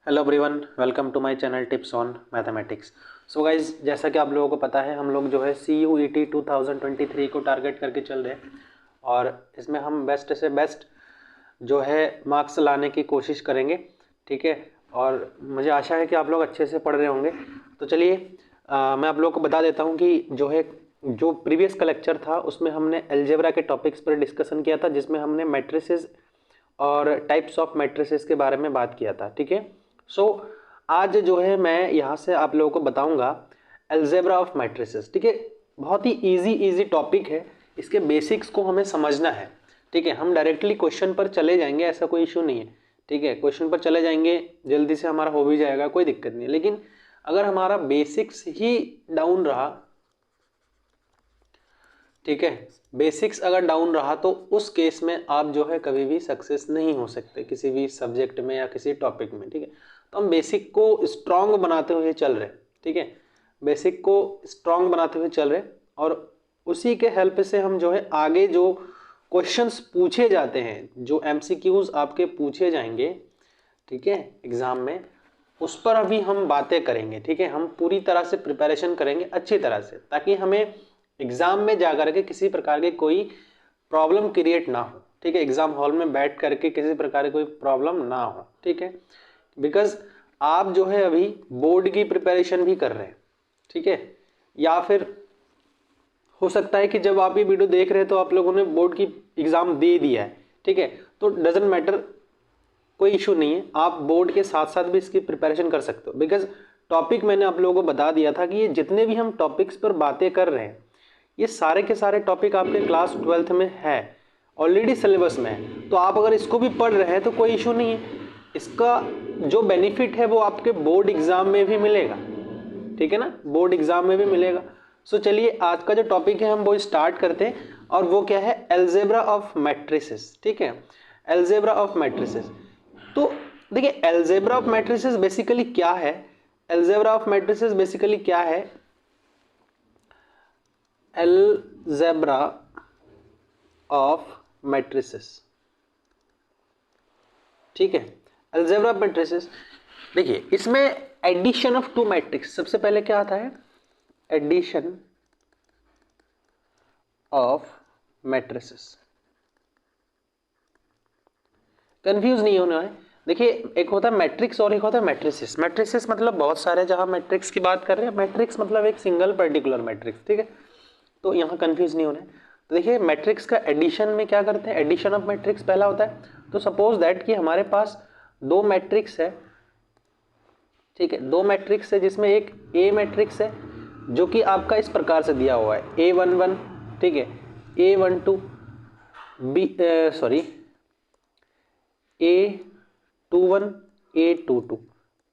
Hello everyone, welcome to my channel tips on mathematics. So guys, जैसा कि आप लोगों को पता है, हम लोग जो है CUET 2023 को टारगेट करके चल रहे हैं और इसमें हम बेस्ट से बेस्ट जो है मार्क्स लाने की कोशिश करेंगे। ठीक है, और मुझे आशा है कि आप लोग अच्छे से पढ़ रहे होंगे। तो चलिए मैं आप लोगों को बता देता हूँ कि जो प्रीवियस का लेक्चर था उसमें हमने अलजेब्रा के टॉपिक्स पर डिस्कशन किया था, जिसमें हमने मैट्रिसेस और टाइप्स ऑफ मैट्रिसेस के बारे में बात किया था। ठीक है, सो आज जो है मैं यहाँ से आप लोगों को बताऊंगा अलजेब्रा ऑफ मैट्रिसेस। ठीक है, बहुत ही इजी टॉपिक है, इसके बेसिक्स को हमें समझना है। ठीक है, हम डायरेक्टली क्वेश्चन पर चले जाएंगे, ऐसा कोई इशू नहीं है। ठीक है, क्वेश्चन पर चले जाएंगे, जल्दी से हमारा हो भी जाएगा, कोई दिक्कत नहीं है। लेकिन अगर हमारा बेसिक्स ही डाउन रहा, ठीक है, बेसिक्स अगर डाउन रहा तो उस केस में आप जो है कभी भी सक्सेस नहीं हो सकते किसी भी सब्जेक्ट में या किसी टॉपिक में। ठीक है, तो हम बेसिक को स्ट्रांग बनाते हुए चल रहे हैं। ठीक है, बेसिक को स्ट्रांग बनाते हुए चल रहे हैं और उसी के हेल्प से हम जो है आगे जो क्वेश्चंस पूछे जाते हैं, जो MCQs आपके पूछे जाएंगे, ठीक है, एग्जाम में, उस पर अभी हम बातें करेंगे। ठीक है, हम पूरी तरह से प्रिपरेशन करेंगे अच्छी तरह से, ताकि हमें एग्जाम में जाकर के किसी प्रकार की कोई प्रॉब्लम क्रिएट ना हो। ठीक है, एग्जाम हॉल में बैठ करके किसी प्रकार की कोई प्रॉब्लम ना हो। ठीक है, बिकॉज आप जो है अभी बोर्ड की प्रिपरेशन भी कर रहे हैं। ठीक है, या फिर हो सकता है कि जब आप ये वीडियो देख रहे हैं तो आप लोगों ने बोर्ड की एग्जाम दे दिया है। ठीक है, तो डजेंट मैटर, कोई इशू नहीं है, आप बोर्ड के साथ साथ भी इसकी प्रिपरेशन कर सकते हो। बिकॉज टॉपिक मैंने आप लोगों को बता दिया था कि ये जितने भी हम टॉपिक्स पर बातें कर रहे हैं, ये सारे के सारे टॉपिक आपके क्लास 12th में है, ऑलरेडी सिलेबस में है। तो आप अगर इसको भी पढ़ रहे हैं तो कोई इशू नहीं है, इसका जो बेनिफिट है वो आपके बोर्ड एग्जाम में भी मिलेगा। ठीक है ना, बोर्ड एग्जाम में भी मिलेगा। सो चलिए आज का जो टॉपिक है हम वो स्टार्ट करते हैं, और वो क्या है, अलजेब्रा ऑफ मैट्रिसेस। ठीक है, अलजेब्रा ऑफ मैट्रिसेस। तो देखिए, अलजेब्रा ऑफ मैट्रिसेस बेसिकली क्या है? अलजेब्रा ऑफ मैट्रिसेस बेसिकली क्या है? अलजेब्रा ऑफ मैट्रिसेस, ठीक है, अलजेब्रा ऑफ मैट्रिसेस। देखिए, इसमें एडिशन ऑफ टू मैट्रिक्स सबसे पहले क्या आता है? Addition of matrices. कंफ्यूज नहीं होना है। देखिए, एक होता है मैट्रिक्स और एक होता है मैट्रिसेस। मैट्रिसेस मतलब बहुत सारे, जहां मैट्रिक्स की बात कर रहे हैं, मैट्रिक्स मतलब एक सिंगल पर्टिकुलर मैट्रिक्स। ठीक है, तो यहाँ कंफ्यूज नहीं होना है। तो देखिए, मैट्रिक्स का एडिशन में क्या करते हैं? एडिशन ऑफ मैट्रिक्स पहला होता है। तो सपोज दैट कि हमारे पास दो मैट्रिक्स है। ठीक है, दो मैट्रिक्स है जिसमें एक ए मैट्रिक्स है जो कि आपका इस प्रकार से दिया हुआ है A11, ठीक है, A12 A21 A22,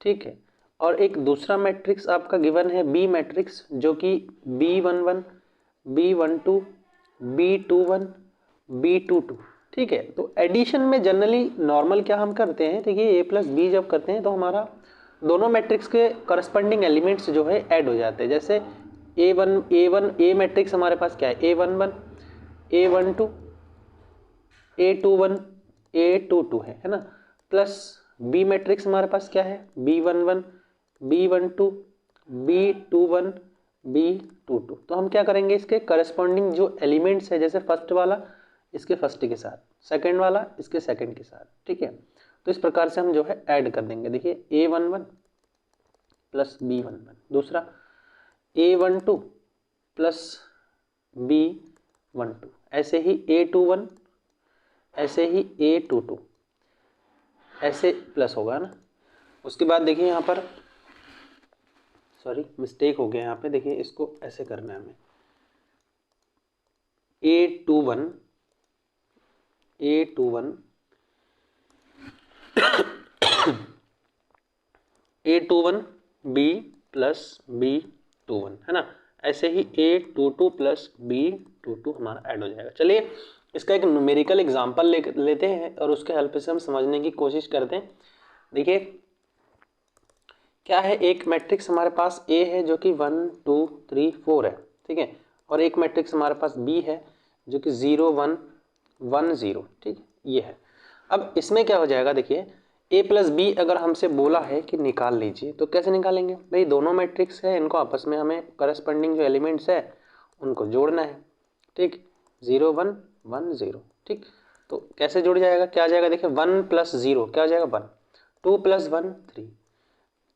ठीक है, और एक दूसरा मैट्रिक्स आपका गिवन है बी मैट्रिक्स, जो कि B11 B12 B21 B22। ठीक है, तो एडिशन में जनरली नॉर्मल क्या हम करते हैं, देखिए A प्लस बी जब करते हैं तो हमारा दोनों मैट्रिक्स के करस्पॉन्डिंग एलिमेंट्स जो है ऐड हो जाते हैं। जैसे A मैट्रिक्स हमारे पास क्या है, A11 A12 A21 A22 है ना, प्लस बी मैट्रिक्स हमारे पास क्या है, B11 B12 B21 B22। तो हम क्या करेंगे, इसके करस्पॉन्डिंग जो एलिमेंट्स है, जैसे फर्स्ट वाला इसके फर्स्ट के साथ, सेकंड वाला इसके सेकंड के साथ। ठीक है, तो इस प्रकार से हम जो है ऐड कर देंगे। देखिए, A11 प्लस B11, दूसरा A12 प्लस B12, ऐसे ही A21, ऐसे ही A22, ऐसे प्लस होगा ना। उसके बाद देखिए यहाँ पर, सॉरी मिस्टेक हो गया यहाँ पे, देखिए इसको ऐसे करना है हमें, A21 A21 B plus B21 है ना, ऐसे ही A22 प्लस B22 हमारा ऐड हो जाएगा। चलिए इसका एक न्यूमेरिकल एग्जांपल लेते हैं और उसके हेल्प से हम समझने की कोशिश करते हैं। देखिए क्या है, एक मैट्रिक्स हमारे पास A है जो कि 1 2 3 4 है। ठीक है, और एक मैट्रिक्स हमारे पास B है जो कि 0 1 1 0। ठीक, ये है। अब इसमें क्या हो जाएगा, देखिए ए प्लस बी अगर हमसे बोला है कि निकाल लीजिए तो कैसे निकालेंगे भाई, दोनों मैट्रिक्स है, इनको आपस में हमें करस्पॉन्डिंग जो एलिमेंट्स है उनको जोड़ना है, ठीक, 0 1 1 0, ठीक। तो कैसे जुड़ जाएगा, क्या आ जाएगा, देखिए 1 प्लस 0 क्या हो जाएगा 1, 2 प्लस 1 3,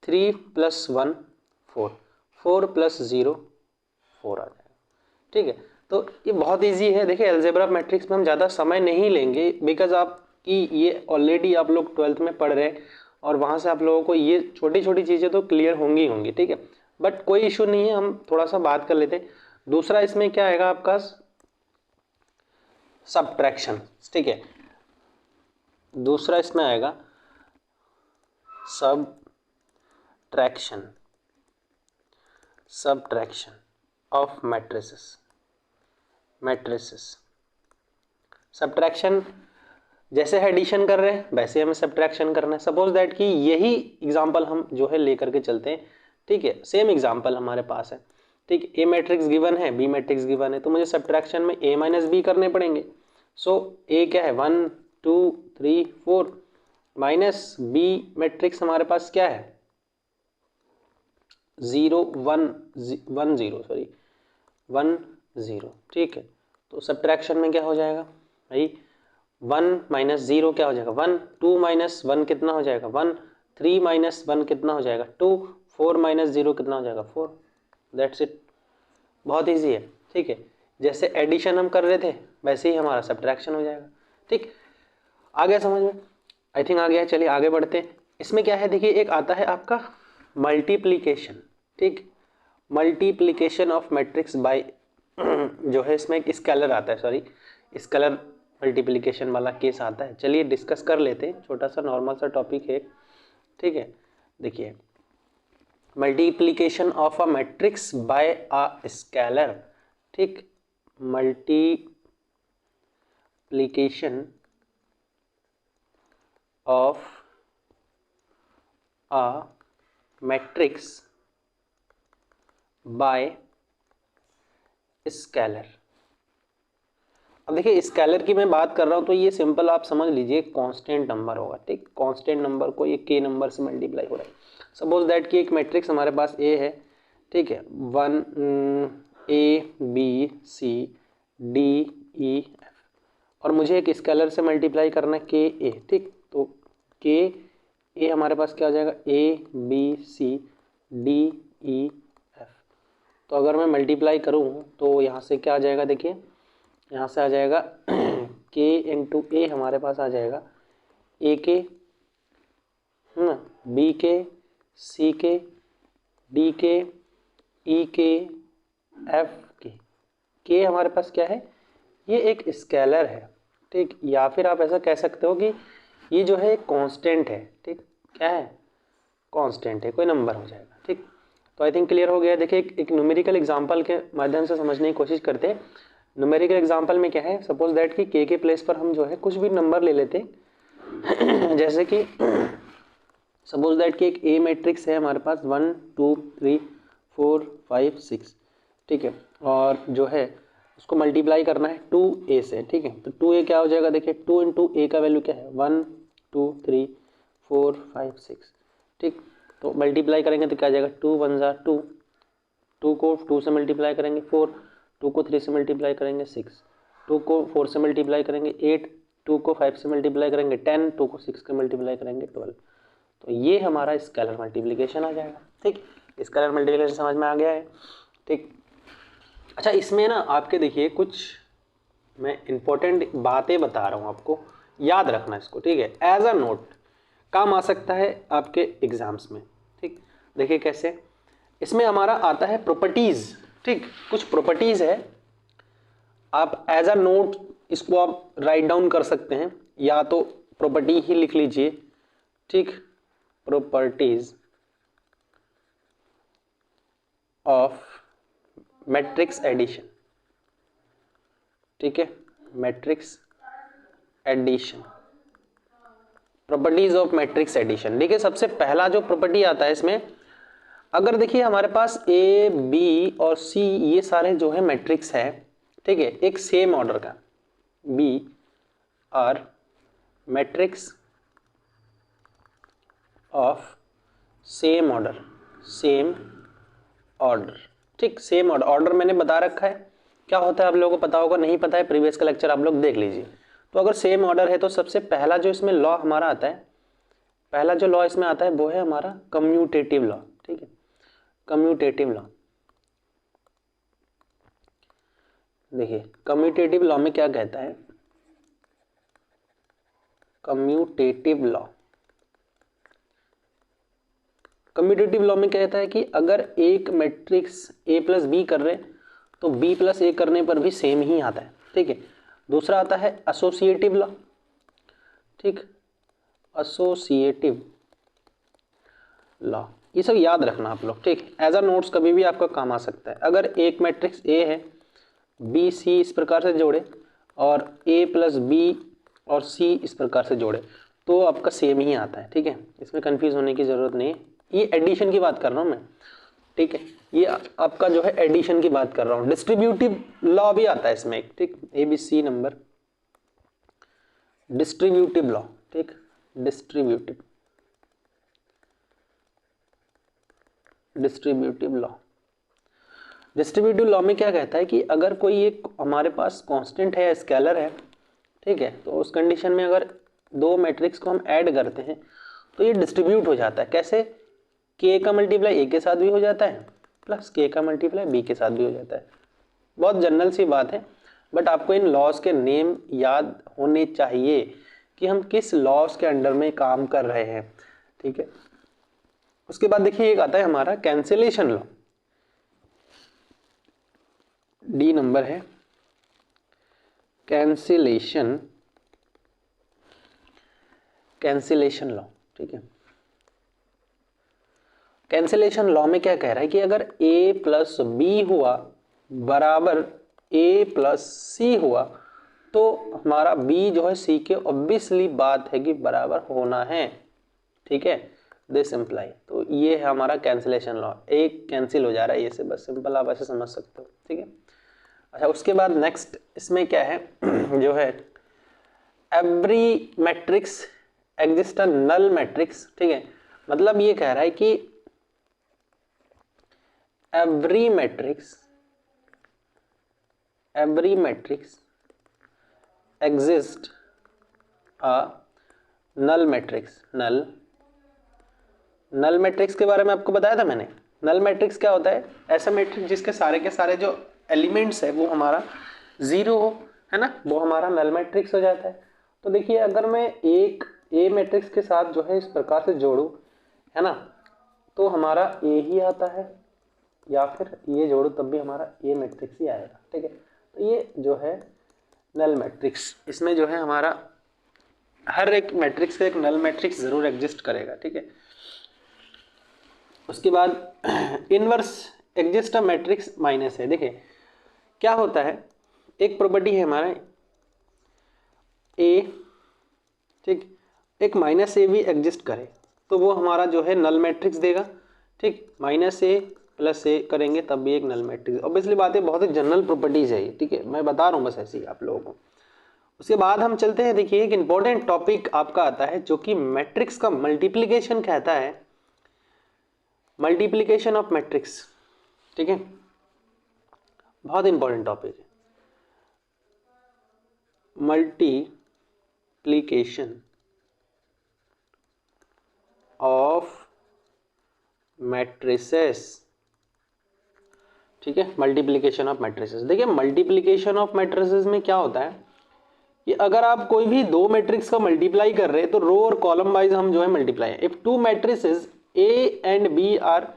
3 प्लस 1 4, 4 प्लस 0 4 आ जाएगा, ठीक है। तो ये बहुत इजी है, देखिए अलजेब्रा मैट्रिक्स में हम ज़्यादा समय नहीं लेंगे बिकॉज आपकी ये ऑलरेडी आप लोग 12th में पढ़ रहे हैं और वहाँ से आप लोगों को ये छोटी छोटी चीज़ें तो क्लियर होंगी होंगी, ठीक है। बट कोई इशू नहीं है, हम थोड़ा सा बात कर लेते हैं। दूसरा इसमें क्या आएगा आपका, सबट्रैक्शन, ठीक है। दूसरा इसमें आएगा subtraction, subtraction of matrices, matrices. Subtraction जैसे एडिशन कर रहे हैं वैसे हमें सबट्रैक्शन करना है। सपोज दैट कि यही एग्जांपल हम जो है लेकर के चलते हैं, ठीक है, सेम एग्जांपल हमारे पास है, ठीक, ए मैट्रिक्स गिवन है, बी मैट्रिक्स गिवन है, तो मुझे सबट्रैक्शन में ए माइनस बी करने पड़ेंगे। सो ए क्या है 1 2 3 4 माइनस बी मैट्रिक्स हमारे पास क्या है 0 1 1 0 सॉरी 1 0, ठीक है। तो सबट्रैक्शन में क्या हो जाएगा भाई, 1 माइनस 0 क्या हो जाएगा 1, 2 माइनस 1 कितना हो जाएगा 1, 3 माइनस 1 कितना हो जाएगा 2, 4 माइनस 0 कितना हो जाएगा 4, दैट्स इट। बहुत इजी है, ठीक है। जैसे एडिशन हम कर रहे थे वैसे ही हमारा सबट्रैक्शन हो जाएगा, ठीक। आ गया समझ में, आई थिंक आ गया। चलिए आगे बढ़ते हैं। इसमें क्या है देखिए, एक आता है आपका मल्टीप्लीकेशन, ठीक, मल्टीप्लीकेशन ऑफ मैट्रिक्स बाय जो है इसमें एक स्केलर आता है, सॉरी स्केलर मल्टीप्लिकेशन वाला केस आता है। चलिए डिस्कस कर लेते हैं, छोटा सा नॉर्मल सा टॉपिक है, ठीक है। देखिए multiplication of a matrix by a scalar, ठीक, multiplication of a matrix by scalar. अब देखिए स्केलर की मैं बात कर रहा हूँ तो ये सिंपल आप समझ लीजिए कांस्टेंट नंबर होगा, ठीक, कांस्टेंट नंबर को ये के नंबर से मल्टीप्लाई हो रहा है। सपोज दैट कि एक मैट्रिक्स हमारे पास ए है, ठीक है, 1 A B C D E F, और मुझे एक स्केलर से मल्टीप्लाई करना है के ए, ठीक। तो के ए हमारे पास क्या हो जाएगा A B C D E F. तो अगर मैं मल्टीप्लाई करूँ तो यहाँ से क्या आ जाएगा, देखिए यहाँ से आ जाएगा के इंटू ए हमारे पास आ जाएगा ए के, है ना, बी के, सी के, डी के, ई के, एफ के हमारे पास क्या है, ये एक स्केलर है, ठीक। या फिर आप ऐसा कह सकते हो कि ये जो है एक कांस्टेंट है, ठीक, क्या है कांस्टेंट है, कोई नंबर हो जाएगा, ठीक। तो आई थिंक क्लियर हो गया। देखिए एक न्यूमेरिकल एग्जांपल के माध्यम से समझने की कोशिश करते हैं। न्यूमेरिकल एग्जांपल में क्या है, सपोज दैट कि के प्लेस पर हम जो है कुछ भी नंबर ले लेते हैं जैसे कि सपोज दैट कि एक ए मैट्रिक्स है हमारे पास 1 2 3 4 5 6, ठीक है, और जो है उसको मल्टीप्लाई करना है 2a से, ठीक है। तो 2a क्या हो जाएगा, देखिए 2 इंटू ए का वैल्यू क्या है 1 2 3 4 5 6, ठीक। तो मल्टीप्लाई करेंगे तो क्या आ जाएगा 2 1 जा 2, 2 को 2 से मल्टीप्लाई करेंगे 4, 2 को 3 से मल्टीप्लाई करेंगे 6, 2 को 4 से मल्टीप्लाई करेंगे 8, 2 को 5 से मल्टीप्लाई करेंगे 10, 2 को 6 से मल्टीप्लाई करेंगे 12। तो ये हमारा स्केलर मल्टीप्लिकेशन आ जाएगा, ठीक। स्केलर मल्टीप्लिकेशन समझ में आ गया है, ठीक। अच्छा इसमें ना आपके देखिए कुछ मैं इंपॉर्टेंट बातें बता रहा हूँ आपको, याद रखना इसको, ठीक है, एज अ नोट काम आ सकता है आपके एग्जाम्स में, ठीक। देखिए कैसे, इसमें हमारा आता है प्रॉपर्टीज, ठीक, कुछ प्रॉपर्टीज है, आप एज अ नोट इसको आप राइट डाउन कर सकते हैं या तो प्रॉपर्टी ही लिख लीजिए, ठीक, प्रॉपर्टीज ऑफ मैट्रिक्स एडिशन, ठीक है, matrix addition, properties of matrix addition. देखिए सबसे पहला जो प्रॉपर्टी आता है इसमें, अगर देखिए हमारे पास ए बी और सी ये सारे जो है मैट्रिक्स है, ठीक है, एक सेम ऑर्डर का, B are matrix of same order. ठीक, सेम ऑर्डर मैंने बता रखा है क्या होता है, आप लोगों को पता होगा, नहीं पता है प्रीवियस का लेक्चर आप लोग देख लीजिए। तो अगर सेम ऑर्डर है तो सबसे पहला जो इसमें लॉ हमारा आता है, पहला जो लॉ इसमें आता है वो है हमारा कम्यूटेटिव लॉ। ठीक है, कम्यूटेटिव लॉ। देखिए कम्यूटेटिव लॉ में क्या कहता है, कम्यूटेटिव लॉ, कम्यूटेटिव लॉ में कहता है कि अगर एक मैट्रिक्स ए प्लस बी कर रहे तो बी प्लस ए करने पर भी सेम ही आता है। ठीक है, दूसरा आता है एसोसिएटिव लॉ। ठीक, एसोसिएटिव लॉ, ये सब याद रखना आप लोग। ठीक, एज अ नोट्स कभी भी आपका काम आ सकता है। अगर एक मैट्रिक्स ए है, बी सी इस प्रकार से जोड़े और ए प्लस बी और सी इस प्रकार से जोड़े तो आपका सेम ही आता है। ठीक है, इसमें कंफ्यूज होने की जरूरत नहीं है, ये एडिशन की बात कर रहा हूँ मैं। ठीक है, ये आपका जो है एडिशन की बात कर रहा हूँ। डिस्ट्रीब्यूटिव लॉ भी आता है इसमें एक। ठीक, A B C number, distributive law. ठीक, डिस्ट्रीब्यूटिव लॉ, डिस्ट्रीब्यूटिव लॉ में क्या कहता है कि अगर कोई एक हमारे पास कांस्टेंट है, स्केलर है, ठीक है, तो उस कंडीशन में अगर दो मैट्रिक्स को हम ऐड करते हैं तो ये डिस्ट्रीब्यूट हो जाता है। कैसे, के का मल्टीप्लाई ए के साथ भी हो जाता है प्लस के का मल्टीप्लाई बी के साथ भी हो जाता है। बहुत जनरल सी बात है, बट आपको इन लॉज के नेम याद होने चाहिए कि हम किस लॉज के अंडर में काम कर रहे हैं। ठीक है, उसके बाद देखिए एक आता है हमारा कैंसिलेशन लॉ, डी नंबर है कैंसिलेशन लॉ। ठीक है, कैंसिलेशन लॉ में क्या कह रहा है कि अगर a प्लस बी हुआ बराबर a प्लस सी हुआ तो हमारा b जो है c के ऑब्वियसली बात है कि बराबर होना है। ठीक है, दिस इम्प्लाई, तो ये है हमारा कैंसिलेशन लॉ, एक कैंसिल हो जा रहा है ये से, बस सिंपल आप ऐसे समझ सकते हो। ठीक है, अच्छा उसके बाद नेक्स्ट इसमें क्या है जो है every matrix exist a null matrix. ठीक है, मतलब ये कह रहा है कि every matrix exist a null matrix। null matrix के बारे में आपको बताया था मैंने। null matrix क्या होता है, ऐसा मैट्रिक्स जिसके सारे के सारे जो एलिमेंट्स है वो हमारा जीरो हो, है ना, वो हमारा null matrix हो जाता है। तो देखिए अगर मैं एक ए मैट्रिक्स के साथ जो है इस प्रकार से जोड़ूं, है ना, तो हमारा ए ही आता है, या फिर ये जोड़ो तब भी हमारा ए मैट्रिक्स ही आएगा। ठीक है, तो ये जो है नल मैट्रिक्स, इसमें जो है हमारा हर एक मैट्रिक्स का एक नल मैट्रिक्स जरूर एग्जिस्ट करेगा। ठीक है, उसके बाद inverse exist a matrix minus है। देखिए क्या होता है, एक प्रॉपर्टी है हमारा ए, ठीक, एक माइनस ए भी एग्जिस्ट करे तो वो हमारा जो है नल मैट्रिक्स देगा। ठीक, माइनस ए प्लस ए करेंगे तब भी एक नल मैट्रिक्स, ऑब्वियसली बात है, बहुत ही जनरल प्रॉपर्टीज है ये। ठीक है, मैं बता रहा हूँ बस ऐसे ही आप लोगों को। उसके बाद हम चलते हैं, देखिए एक इंपॉर्टेंट टॉपिक आपका आता है जो कि मैट्रिक्स का मल्टीप्लीकेशन कहता है, मल्टीप्लीकेशन ऑफ मैट्रिक्स। ठीक है, बहुत इंपॉर्टेंट टॉपिक है मल्टीप्लीकेशन ऑफ मैट्रिसेस। ठीक है, मल्टीप्लीकेशन ऑफ मैट्रिसेस। देखिए मल्टीप्लीकेशन ऑफ मैट्रिसेस में क्या होता है कि अगर आप कोई भी दो मैट्रिक्स का मल्टीप्लाई कर रहे हैं तो रो और कॉलम वाइज हम जो है multiply, if two matrices A and B are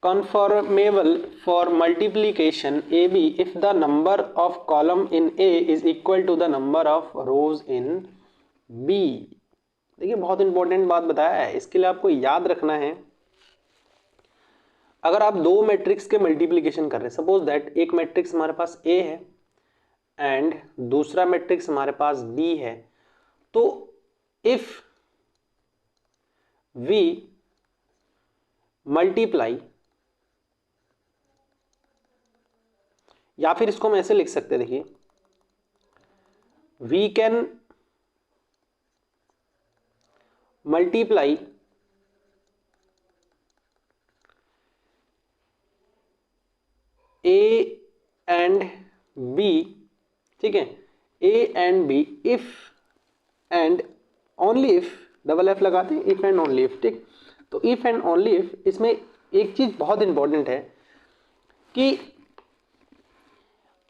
conformable for multiplication AB if the number of column in A is equal to the number of rows in B। देखिए बहुत इंपॉर्टेंट बात बताया है, इसके लिए आपको याद रखना है, अगर आप दो मैट्रिक्स के मल्टीप्लीकेशन कर रहे हैं, सपोज दैट एक मैट्रिक्स हमारे पास A है एंड दूसरा मैट्रिक्स हमारे पास B है, तो इफ वी मल्टीप्लाई, या फिर इसको हम ऐसे लिख सकते हैं, देखिए we can multiply A and B, ठीक है, A and B if and only if, double F लगाते हैं, इफ एंड ओनली इफ, ठीक। तो इफ एंड ओनली इफ, इसमें एक चीज बहुत इंपॉर्टेंट है कि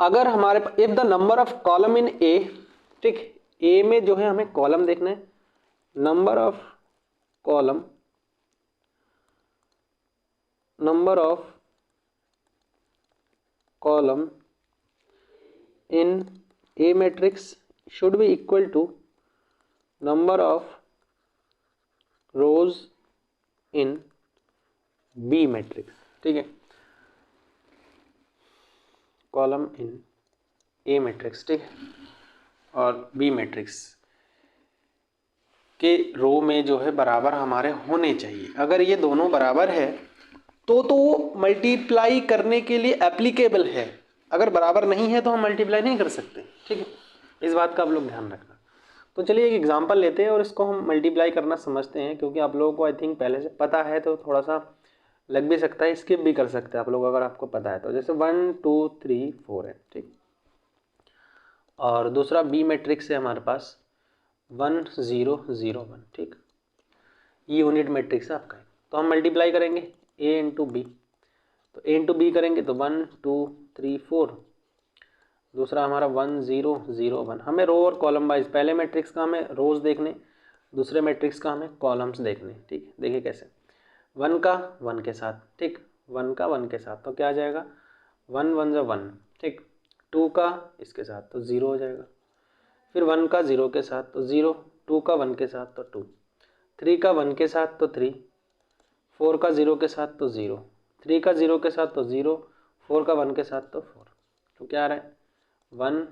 अगर हमारे पास if the number of column in A, ठीक, ए में जो है हमें कॉलम देखना है, number of column, number of column in A matrix should be equal to number of rows in B matrix, ठीक है, कॉलम इन ए मैट्रिक्स, ठीक है, और बी मैट्रिक्स के रो में जो है बराबर हमारे होने चाहिए। अगर ये दोनों बराबर है तो वो मल्टीप्लाई करने के लिए एप्लीकेबल है, अगर बराबर नहीं है तो हम मल्टीप्लाई नहीं कर सकते, ठीक है, इस बात का आप लोग ध्यान रखना। तो चलिए एक एग्जांपल लेते हैं और इसको हम मल्टीप्लाई करना समझते हैं, क्योंकि आप लोगों को आई थिंक पहले से पता है तो थोड़ा सा लग भी सकता है, स्किप भी कर सकते हैं आप लोग अगर आपको पता है तो। जैसे 1 2 3 4 है, ठीक, और दूसरा बी मैट्रिक्स है हमारे पास 1 0 0 1, ठीक, ये यूनिट मैट्रिक्स है आपका। तो हम मल्टीप्लाई करेंगे ए इंटू बी, तो ए इंटू बी करेंगे तो 1 2 3 4, दूसरा हमारा 1 0 0 1। हमें रो और कॉलम वाइज, पहले मैट्रिक्स का हमें रोज देखने, दूसरे मैट्रिक्स का हमें कॉलम्स देखने, ठीक। देखिए कैसे, 1 का 1 के साथ, ठीक, 1 का 1 के साथ तो क्या आ जाएगा, 1 1 जो 1, ठीक, 2 का इसके साथ तो 0 हो जाएगा, फिर 1 का 0 के साथ तो 0, 2 का 1 के साथ तो 2, 3 का 1 के साथ तो 3, 4 का 0 के साथ तो 0, 3 का 0 के साथ तो 0, 4 का 1 के साथ तो 4, तो क्या आ रहा है 1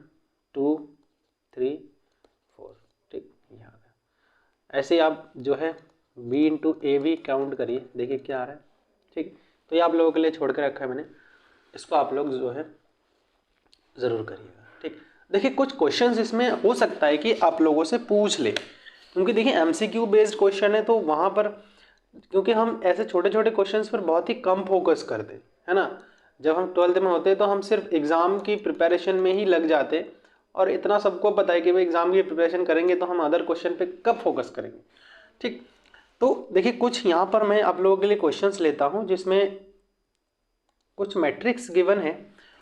2 3 4, ठीक, ये आ गया। ऐसे ही आप जो है b इंटू ए भी काउंट करिए, देखिए क्या आ रहा है, ठीक। तो ये आप लोगों के लिए छोड़ के रखा है मैंने, इसको आप लोग जो है ज़रूर करिएगा, ठीक। देखिए कुछ क्वेश्चंस इसमें हो सकता है कि आप लोगों से पूछ ले, क्योंकि देखिए एमसीक्यू बेस्ड क्वेश्चन है तो वहाँ पर, क्योंकि हम ऐसे छोटे छोटे क्वेश्चंस पर बहुत ही कम फोकस करते हैं, है ना। जब हम 12th में होते हैं तो हम सिर्फ एग्ज़ाम की प्रिपरेशन में ही लग जाते, और इतना सबको पता है कि भाई एग्ज़ाम की प्रिपरेशन करेंगे तो हम अदर क्वेश्चन पे कब फोकस करेंगे, ठीक। तो देखिए कुछ यहाँ पर मैं आप लोगों के लिए क्वेश्चंस लेता हूँ जिसमें कुछ मैट्रिक्स गिवन है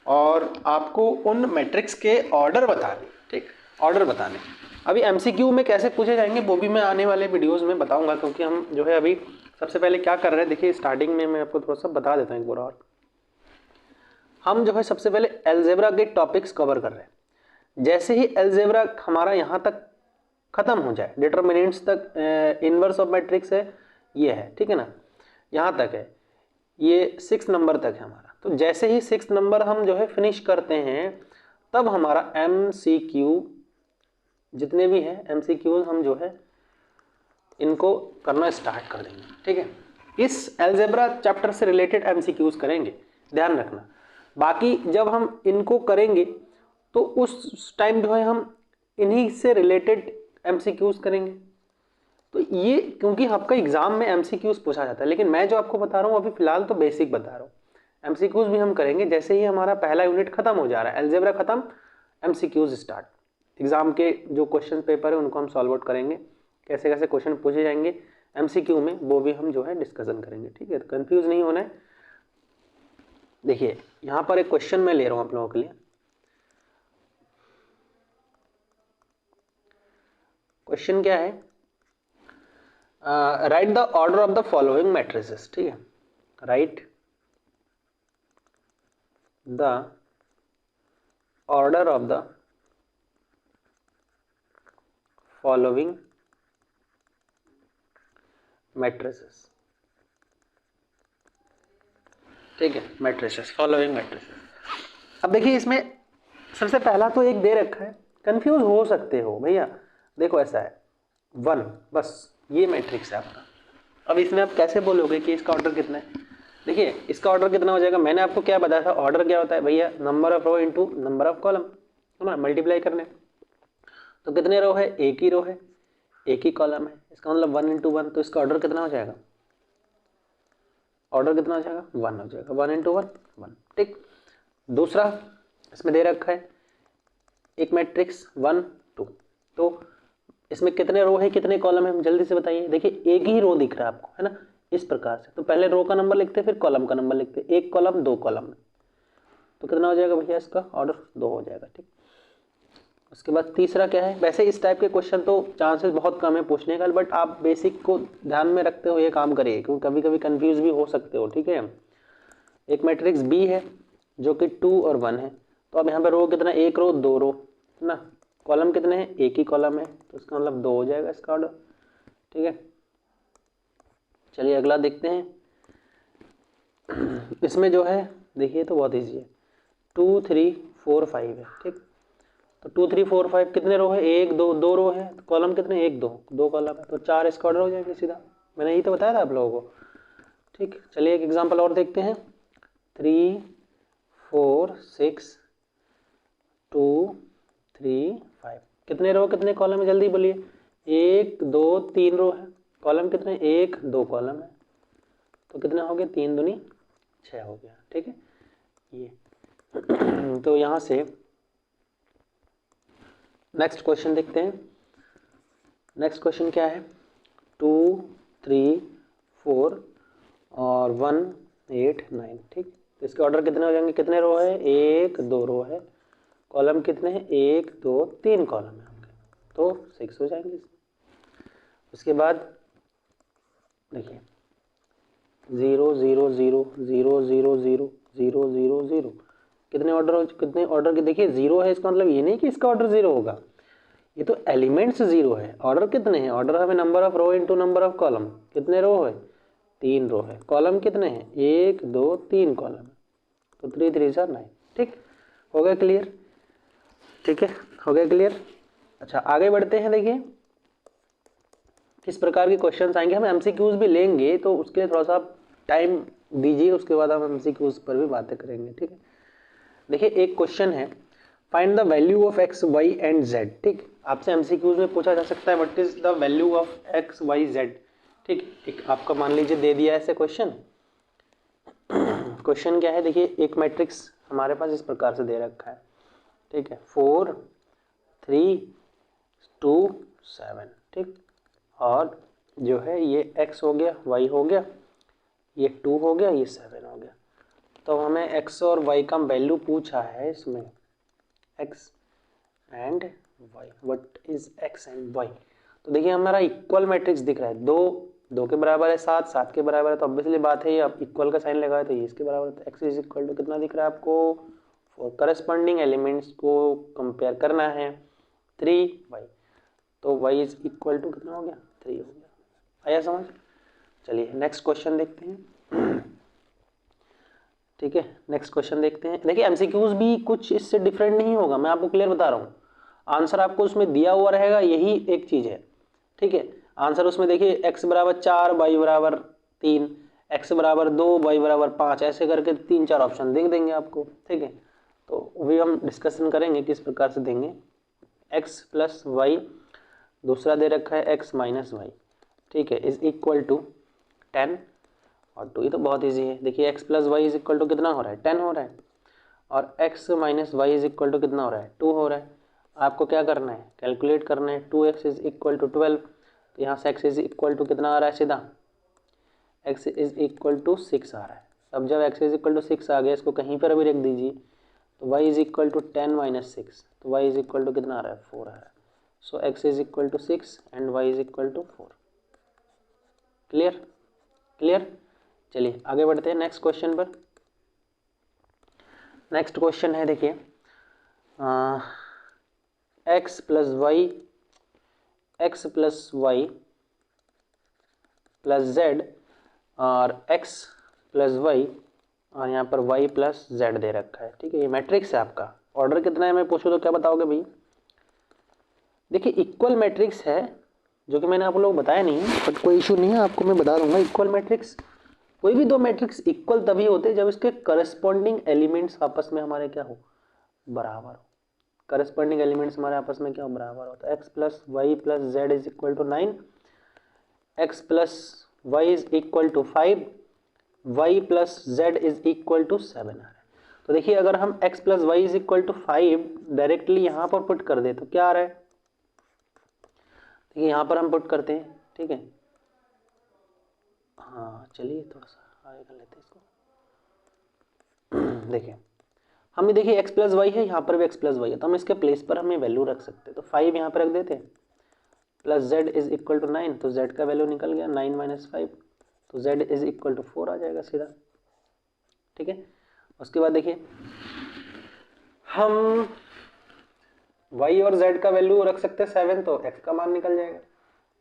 और आपको उन मैट्रिक्स के ऑर्डर बताने, ठीक, ऑर्डर बताने। अभी एमसीक्यू में कैसे पूछे जाएंगे वो भी मैं आने वाले वीडियोस में बताऊंगा, क्योंकि हम जो है अभी सबसे पहले क्या कर रहे हैं, देखिए स्टार्टिंग में मैं आपको थोड़ा सा बता देता हूँ एक बार और। हम जो है सबसे पहले अलजेब्रा के टॉपिक्स कवर कर रहे हैं। जैसे ही अलजेब्रा हमारा यहाँ तक खत्म हो जाए, डिटरमिनेंट्स तक, इनवर्स ऑफ मैट्रिक्स है ये है, ठीक है ना, यहाँ तक है, ये 6 नंबर तक है हमारा। तो जैसे ही 6 नंबर हम जो है फिनिश करते हैं तब हमारा एमसीक्यू जितने भी हैं एमसीक्यू हम जो है इनको करना स्टार्ट कर देंगे, ठीक है। इस अलजेब्रा चैप्टर से रिलेटेड एमसीक्यूज करेंगे, ध्यान रखना। बाकी जब हम इनको करेंगे तो उस टाइम जो है हम इन्हीं से रिलेटेड एमसीक्यूज करेंगे। तो ये क्योंकि आपका एग्जाम में एमसीक्यूज पूछा जाता है, लेकिन मैं जो आपको बता रहा हूँ अभी फिलहाल तो बेसिक बता रहा हूँ। एमसीक्यूज भी हम करेंगे जैसे ही हमारा पहला यूनिट खत्म हो जा रहा है, अलजेब्रा खत्म, एमसीक्यूज स्टार्ट। एग्जाम के जो क्वेश्चन पेपर है उनको हम सॉल्व आउट करेंगे, कैसे कैसे क्वेश्चन पूछे जाएंगे एमसीक्यू में वो भी हम जो है डिस्कशन करेंगे, ठीक है। तो कंफ्यूज नहीं होना है। देखिए यहाँ पर एक क्वेश्चन मैं ले रहा हूँ आप लोगों के लिए। क्वेश्चन क्या है, right the order of the following matrices, ठीक है, right the order of the following matrices, ठीक है, मैट्रिसेस, फॉलोइंग मैट्रिसेस। अब देखिए इसमें सबसे पहला तो एक दे रखा है, कंफ्यूज हो सकते हो भैया, देखो ऐसा है 1, बस ये मैट्रिक्स है आपका। अब इसमें आप कैसे बोलोगे कि इसका ऑर्डर कितना है। देखिए इसका ऑर्डर कितना हो जाएगा, मैंने आपको क्या बताया था, ऑर्डर क्या होता है भैया, number of row into number of column, है ना, मल्टीप्लाई करने। तो कितने रो है, एक ही रो है, एक ही कॉलम है, इसका मतलब 1 इंटू 1, तो इसका ऑर्डर कितना हो जाएगा, ऑर्डर कितना हो जाएगा 1 हो जाएगा, 1 इंटू 1 1, ठीक। दूसरा इसमें दे रखा है एक मैट्रिक्स 1 2, तो इसमें कितने रो है कितने कॉलम है, जल्दी से बताइए। देखिए एक ही रो दिख रहा है आपको, है ना, इस प्रकार से। तो पहले रो का नंबर लिखते हैं, फिर कॉलम का नंबर लिखते हैं। एक कॉलम दो कॉलम, तो कितना हो जाएगा भैया, इसका ऑर्डर 2 हो जाएगा, ठीक। उसके बाद तीसरा क्या है, वैसे इस टाइप के क्वेश्चन तो चांसेस बहुत कम है पूछने का, बट आप बेसिक को ध्यान में रखते हुए ये काम करिए, क्योंकि कभी कभी कंफ्यूज भी हो सकते हो, ठीक है। एक मैट्रिक्स बी है जो कि 2 और 1 है, तो अब यहाँ पे रो कितना, एक रो दो रो, है ना। कॉलम कितने हैं, एक ही कॉलम है, तो इसका मतलब 2 हो जाएगा इसका ऑर्डर, ठीक है। चलिए अगला देखते हैं। इसमें जो है देखिए तो बहुत ईजी है, 2 3 4 5 है, ठीक। तो 2 3 4 5 कितने रो है, एक दो, दो रो है, तो कॉलम कितने, एक दो, दो कॉलम है, तो 4 इसका ऑर्डर हो जाएगा सीधा। मैंने यही तो बताया था आप लोगों को, ठीक। चलिए एक एग्जांपल और देखते हैं। 3 4 6 2 3 5 कितने रो कितने कॉलम है, जल्दी बोलिए। एक दो तीन रो है, कॉलम कितने, एक दो कॉलम है, तो कितने हो गए, 3 दूनी 6 हो गया, ठीक है ये। तो यहाँ से नेक्स्ट क्वेश्चन देखते हैं। नेक्स्ट क्वेश्चन क्या है, 2 3 4 और 1 8 9, ठीक। तो इसके ऑर्डर कितने हो जाएंगे, कितने रो है, एक दो रो है, कॉलम कितने हैं, एक दो तीन कॉलम है आपके, तो 6 हो जाएंगे इसमें। उसके बाद देखिए 0 0 0 0 0 0 0 0 0 कितने ऑर्डर, कितने ऑर्डर के, देखिए 0 है, इसका मतलब ये नहीं कि इसका ऑर्डर 0 होगा, ये तो एलिमेंट्स 0 है। ऑर्डर कितने हैं, ऑर्डर हमें number of row into number of column, कितने रो है, 3 रो है, कॉलम कितने हैं, एक दो तीन कॉलम है, तो 3 3 4 9, ठीक। हो गया क्लियर, ठीक है, हो गया क्लियर। अच्छा आगे बढ़ते हैं। देखिए किस प्रकार के क्वेश्चंस आएंगे, हम एमसीक्यूज भी लेंगे, तो उसके लिए थोड़ा सा टाइम दीजिए, उसके बाद हम एमसीक्यूज पर भी बातें करेंगे, ठीक है। देखिए एक क्वेश्चन है, find the value of x y and z, ठीक। आपसे एमसीक्यूज में पूछा जा सकता है what is the value of x y z, ठीक। एक आपका मान लीजिए दे दिया ऐसे क्वेश्चन। क्वेश्चन क्या है, देखिए एक मैट्रिक्स हमारे पास इस प्रकार से दे रखा है, ठीक है, 4 3 2 7, ठीक। और जो है ये x हो गया, y हो गया, ये 2 हो गया, ये 7 हो गया। तो हमें x और y का वैल्यू पूछा है इसमें, x and y, what is x and y। तो देखिए हमारा इक्वल मैट्रिक्स दिख रहा है, दो दो के बराबर है, सात सात के बराबर है, तो ऑब्वियसली बात है ये, अब इक्वल का साइन लगाए तो ये इसके बराबर है, तो x इज इक्वल टू कितना दिख रहा है आपको, फॉर करस्पॉन्डिंग एलिमेंट्स को कंपेयर करना है 3y, तो y इज इक्वल टू कितना हो गया, 3 हो गया। आया समझ। चलिए नेक्स्ट क्वेश्चन देखते हैं, ठीक है। नेक्स्ट क्वेश्चन देखते हैं। देखिए एमसीक्यूज भी कुछ इससे डिफरेंट नहीं होगा, मैं आपको क्लियर बता रहा हूँ। आंसर आपको उसमें दिया हुआ रहेगा, यही एक चीज है, ठीक है। आंसर उसमें देखिए x बराबर 4 y बराबर 3, x बराबर 2 y बराबर 5, ऐसे करके 3 4 ऑप्शन दे देंगे आपको, ठीक है। तो वही हम डिस्कशन करेंगे किस प्रकार से देंगे। x प्लस वाई, दूसरा दे रखा है x माइनस वाई, ठीक है, इज इक्वल टू 10 और 2, ये तो बहुत इजी है। देखिए x plus y is equal to कितना हो रहा है, 10 हो रहा है, और x minus y is equal to कितना हो रहा है, 2 हो रहा है। आपको क्या करना है, कैलकुलेट करना है, 2x इज इक्वल टू 12, तो यहाँ से x इज इक्वल टू कितना आ रहा है, सीधा x इज इक्वल टू 6 आ रहा है। अब जब x इज इक्वल टू 6 आ गया, इसको कहीं पर अभी रख दीजिए, तो y is equal to 10 minus 6, तो y इज इक्वल टू कितना आ रहा है, 4 आ रहा है। सो x is equal to 6 and y is equal to 4। Clear, clear. चलिए आगे बढ़ते हैं नेक्स्ट क्वेश्चन पर। नेक्स्ट क्वेश्चन है देखिए, x plus y, x plus y plus z और x प्लस वाई, और यहाँ पर y प्लस जेड दे रखा है, ठीक है। ये मैट्रिक्स है आपका, ऑर्डर कितना है मैं पूछूँ तो क्या बताओगे भाई। देखिए इक्वल मैट्रिक्स है, जो कि मैंने आप लोगों को बताया नहीं है, बट कोई इशू नहीं है, आपको मैं बता दूंगा। इक्वल मैट्रिक्स, कोई भी दो मैट्रिक्स इक्वल तभी होते हैं जब इसके करस्पॉन्डिंग एलिमेंट्स आपस में हमारे क्या हो, बराबर हो। करस्पॉन्डिंग एलिमेंट्स हमारे आपस में क्या हो, बराबर होता है। X plus y plus z is equal to 9, x plus y is equal to 5, y plus z is equal to 7 आ रहा है। तो देखिए अगर हम x plus y is equal to 5 directly यहाँ पर पुट कर दे तो क्या आ रहा है, देखिए यहाँ पर हम पुट करते हैं, ठीक है। हाँ चलिए थोड़ा सा आगे कर लेते हैं इसको। देखिए हमें देखिए x प्लस वाई है, यहाँ पर भी x प्लस वाई है, तो हम इसके प्लेस पर हमें वैल्यू रख सकते हैं। तो 5 यहाँ पर रख देते हैं, plus z is equal to 9, तो z का वैल्यू निकल गया 9 माइनस 5, तो z इज इक्वल टू 4 आ जाएगा सीधा, ठीक है। उसके बाद देखिए हम y और z का वैल्यू रख सकते हैं 7, तो x का मान निकल जाएगा।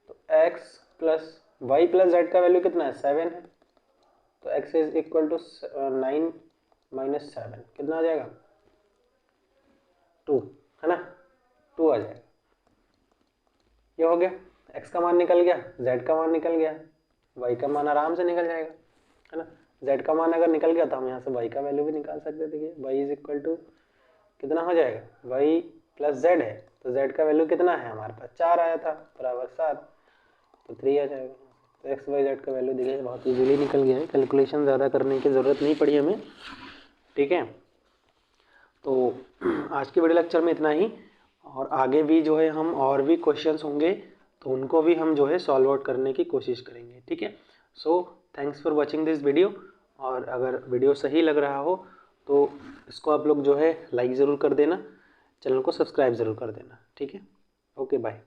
तो x plus y plus z का वैल्यू कितना है, 7 है, तो x is equal to 9 minus 7 कितना आ जाएगा, 2, है ना, 2 आ जाएगा। ये हो गया, x का मान निकल गया, z का मान निकल गया, y का मान आराम से निकल जाएगा, है ना। z का मान अगर निकल गया तो हम यहाँ से y का वैल्यू भी निकाल सकते हैं। देखिए y इज इक्वल टू कितना हो जाएगा, y प्लस z है, तो z का वैल्यू कितना है हमारे पास 4 आया था बराबर 7, तो 3 आ जाएगा। तो x y z का वैल्यू देखिए बहुत इजीली निकल गया है, कैलकुलेशन ज़्यादा करने की ज़रूरत नहीं पड़ी हमें, ठीक है। तो आज के वीडियो लेक्चर में इतना ही, और आगे भी जो है हम और भी क्वेश्चंस होंगे तो उनको भी हम जो है सॉल्व आउट करने की कोशिश करेंगे, ठीक है। So thanks for watching this video, और अगर वीडियो सही लग रहा हो तो इसको आप लोग जो है लाइक ज़रूर कर देना, चैनल को सब्सक्राइब ज़रूर कर देना, ठीक है। Okay bye.